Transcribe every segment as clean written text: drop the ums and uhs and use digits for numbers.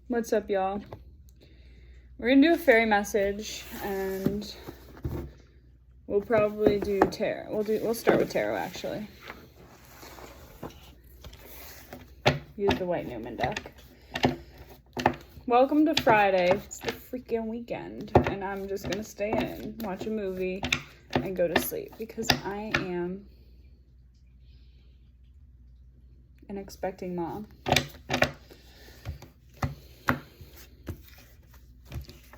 What's up, y'all? We're gonna do a fairy message, and we'll probably do tarot. We'll start with tarot, actually. Use the White Newman deck. Welcome to Friday. It's the freaking weekend, and I'm just gonna stay in, watch a movie, and go to sleep because I am an expecting mom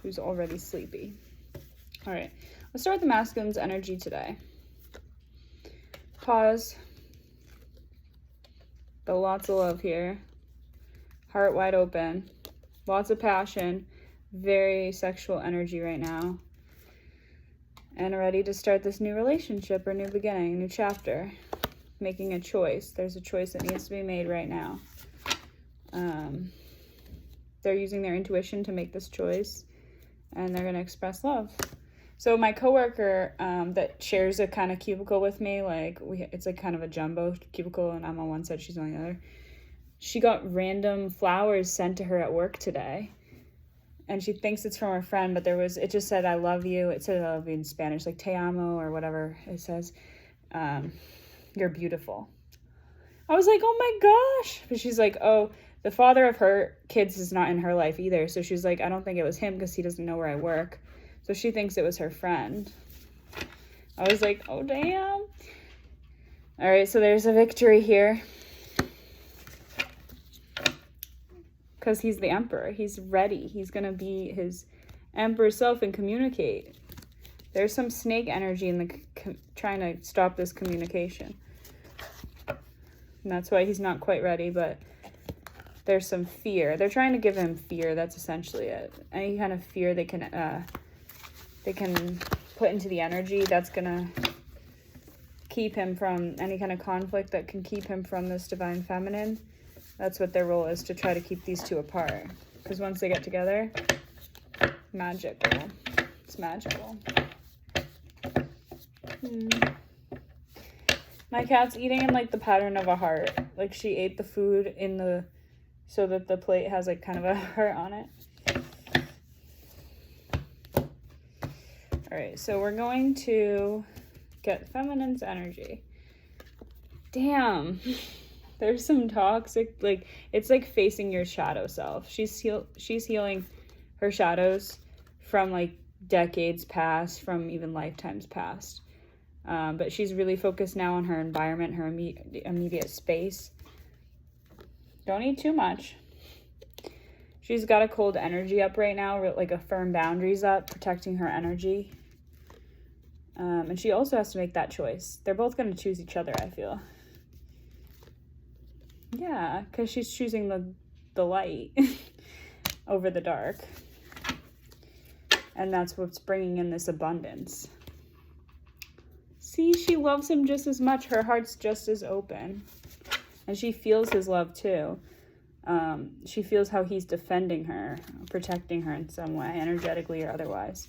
who's already sleepy. All right, let's start with the masculine's energy today. Pause. But lots of love here. Heart wide open. Lots of passion. Very sexual energy right now. And ready to start this new relationship or new beginning, a new chapter. Making a choice. There's a choice that needs to be made right now. They're using their intuition to make this choice. And they're going to express love. So my coworker that shares a kind of cubicle with me, it's like kind of a jumbo cubicle, and I'm on one side, she's on the other. She got random flowers sent to her at work today, and she thinks it's from her friend, but it just said, I love you. It said, I love you in Spanish, like te amo or whatever it says. You're beautiful. I was like, oh my gosh. But she's like, oh, the father of her kids is not in her life either. So she's like, I don't think it was him because he doesn't know where I work. So she thinks it was her friend. I was like, oh, damn. All right, so there's a victory here. Because he's the emperor. He's ready. He's going to be his emperor self and communicate. There's some snake energy in trying to stop this communication. And that's why he's not quite ready, but there's some fear. They're trying to give him fear. That's essentially it. Any kind of fear they can put into the energy that's gonna keep him from any kind of conflict, that can keep him from this divine feminine. That's what their role is, to try to keep these two apart. Because once they get together, magical. It's magical. My cat's eating in like the pattern of a heart. Like she ate the food so that the plate has like kind of a heart on it. All right, so we're going to get feminine's energy. Damn, there's some toxic, it's like facing your shadow self. She's healing her shadows from like decades past, from even lifetimes past. But she's really focused now on her environment, her immediate space. Don't eat too much. She's got a cold energy up right now, like a firm boundaries up, protecting her energy. And she also has to make that choice. They're both going to choose each other, I feel. Yeah, because she's choosing the light over the dark. And that's what's bringing in this abundance. See, she loves him just as much. Her heart's just as open. And she feels his love too. She feels how he's defending her, protecting her in some way, energetically or otherwise.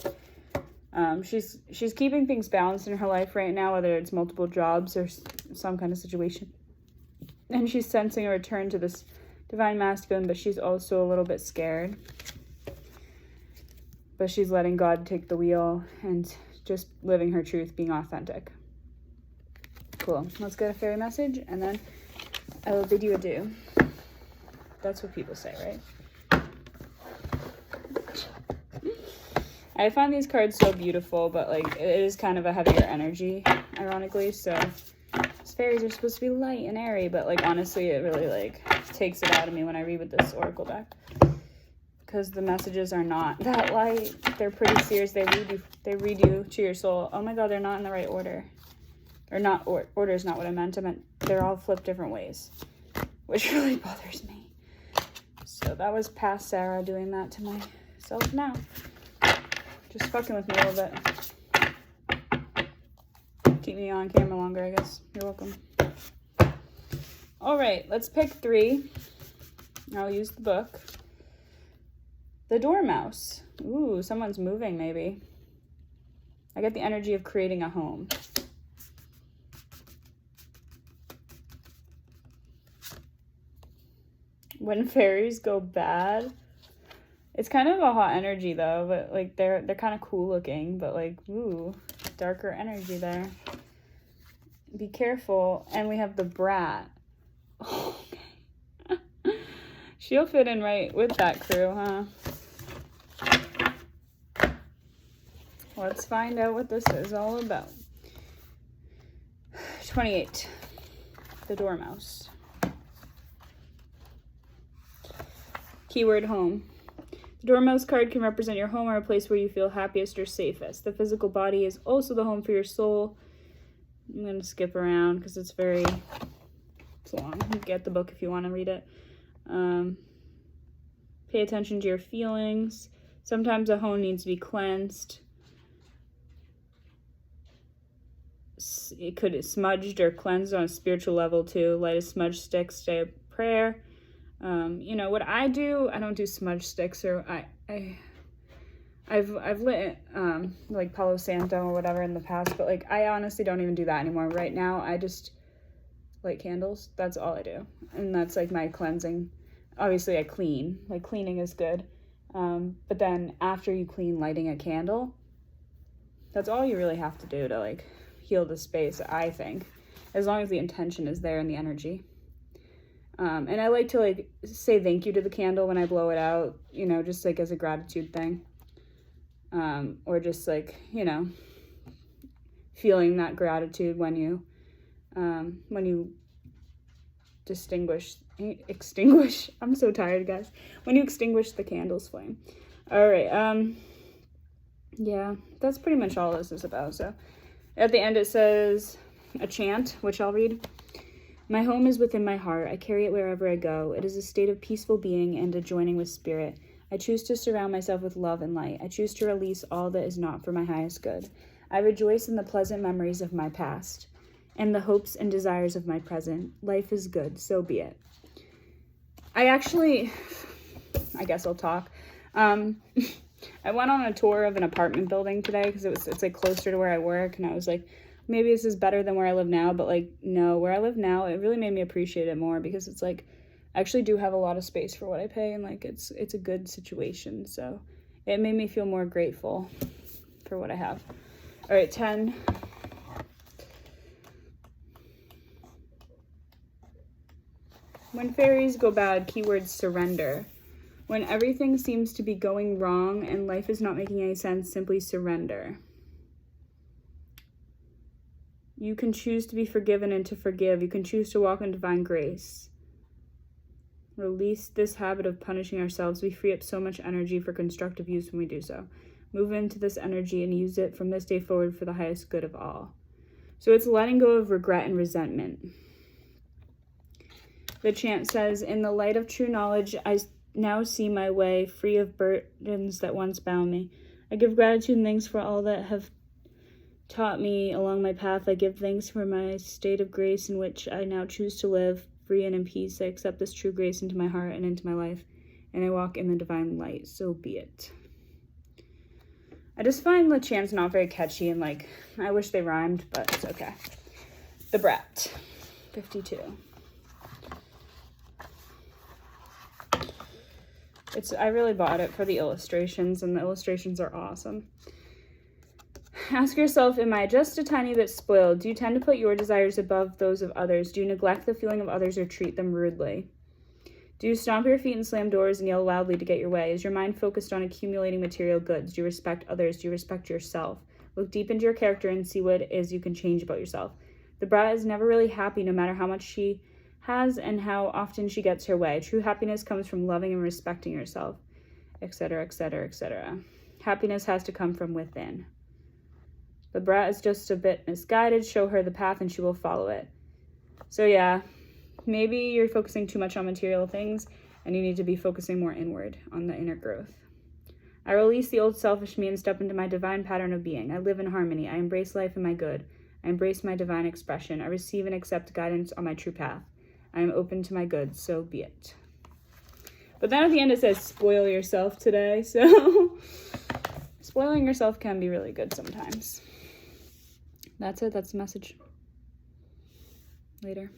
She's keeping things balanced in her life right now, whether it's multiple jobs or some kind of situation. And she's sensing a return to this divine masculine, but she's also a little bit scared. But she's letting God take the wheel and just living her truth, being authentic. Cool. Let's get a fairy message, and then I will bid you adieu. That's what people say, right? I find these cards so beautiful, but like it is kind of a heavier energy, ironically. So these fairies are supposed to be light and airy, but like honestly, it really like takes it out of me when I read with this oracle deck, because the messages are not that light. They're pretty serious. They read you to your soul. Oh my God, they're not in the right order. Or not, order is not what I meant. I meant they're all flipped different ways, which really bothers me. So that was past Sarah doing that to myself now. Just fucking with me a little bit. Keep me on camera longer, I guess. You're welcome. All right, let's pick 3. I'll use the book. The Dormouse. Ooh, someone's moving maybe. I get the energy of creating a home. When fairies go bad, It's kind of a hot energy though, but like they're kind of cool looking, but like, ooh, darker energy there. Be careful. And we have the brat. Oh, okay. She'll fit in right with that crew, huh? Let's find out what this is all about. 28. The Dormouse. Keyword home. The Dormouse card can represent your home or a place where you feel happiest or safest. The physical body is also the home for your soul. I'm going to skip around because it's long. You get the book if you want to read it. Pay attention to your feelings. Sometimes a home needs to be cleansed. It could be smudged or cleansed on a spiritual level too. Light a smudge stick, say a prayer. You know what I do? I don't do smudge sticks, or I've lit like Palo Santo or whatever in the past, but like I honestly don't even do that anymore. Right now I just light candles. That's all I do, and that's like my cleansing. Obviously I clean. Like cleaning is good, but then after you clean, lighting a candle, that's all you really have to do to like heal the space, I think, as long as the intention is there and the energy. And I like to like say thank you to the candle when I blow it out, you know, just like as a gratitude thing. Or just like, you know, feeling that gratitude when you extinguish, I'm so tired, guys. When you extinguish the candle's flame. All right. Yeah, that's pretty much all this is about. So at the end it says a chant, which I'll read. My home is within my heart. I carry it wherever I go. It is a state of peaceful being and a joining with spirit. I choose to surround myself with love and light. I choose to release all that is not for my highest good. I rejoice in the pleasant memories of my past and the hopes and desires of my present. Life is good, so be it. I guess I'll talk. I went on a tour of an apartment building today because it's like closer to where I work, and I was like, maybe this is better than where I live now, but like, no, where I live now, it really made me appreciate it more because it's like, I actually do have a lot of space for what I pay, and like, it's a good situation. So it made me feel more grateful for what I have. All right, 10. When fairies go bad, keyword surrender. When everything seems to be going wrong and life is not making any sense, simply surrender. You can choose to be forgiven and to forgive. You can choose to walk in divine grace. Release this habit of punishing ourselves. We free up so much energy for constructive use when we do so. Move into this energy and use it from this day forward for the highest good of all. So it's letting go of regret and resentment. The chant says, in the light of true knowledge, I now see my way, free of burdens that once bound me. I give gratitude and thanks for all that have taught me along my path. I give thanks for my state of grace in which I now choose to live, free and in peace. I accept this true grace into my heart and into my life, and I walk in the divine light, so be it. I just find the chants not very catchy, and like, I wish they rhymed, but it's okay. The Brat, 52. I really bought it for the illustrations, and the illustrations are awesome. Ask yourself, am I just a tiny bit spoiled? Do you tend to put your desires above those of others? Do you neglect the feeling of others or treat them rudely? Do you stomp your feet and slam doors and yell loudly to get your way? Is your mind focused on accumulating material goods? Do you respect others? Do you respect yourself? Look deep into your character and see what it is you can change about yourself. The brat is never really happy, no matter how much she has and how often she gets her way. True happiness comes from loving and respecting yourself, etc., etc., etc. Happiness has to come from within. The brat is just a bit misguided. Show her the path and she will follow it. So yeah, maybe you're focusing too much on material things and you need to be focusing more inward on the inner growth. I release the old selfish me and step into my divine pattern of being. I live in harmony. I embrace life and my good. I embrace my divine expression. I receive and accept guidance on my true path. I am open to my good, so be it. But then at the end it says, spoil yourself today. So spoiling yourself can be really good sometimes. That's it. That's the message. Later.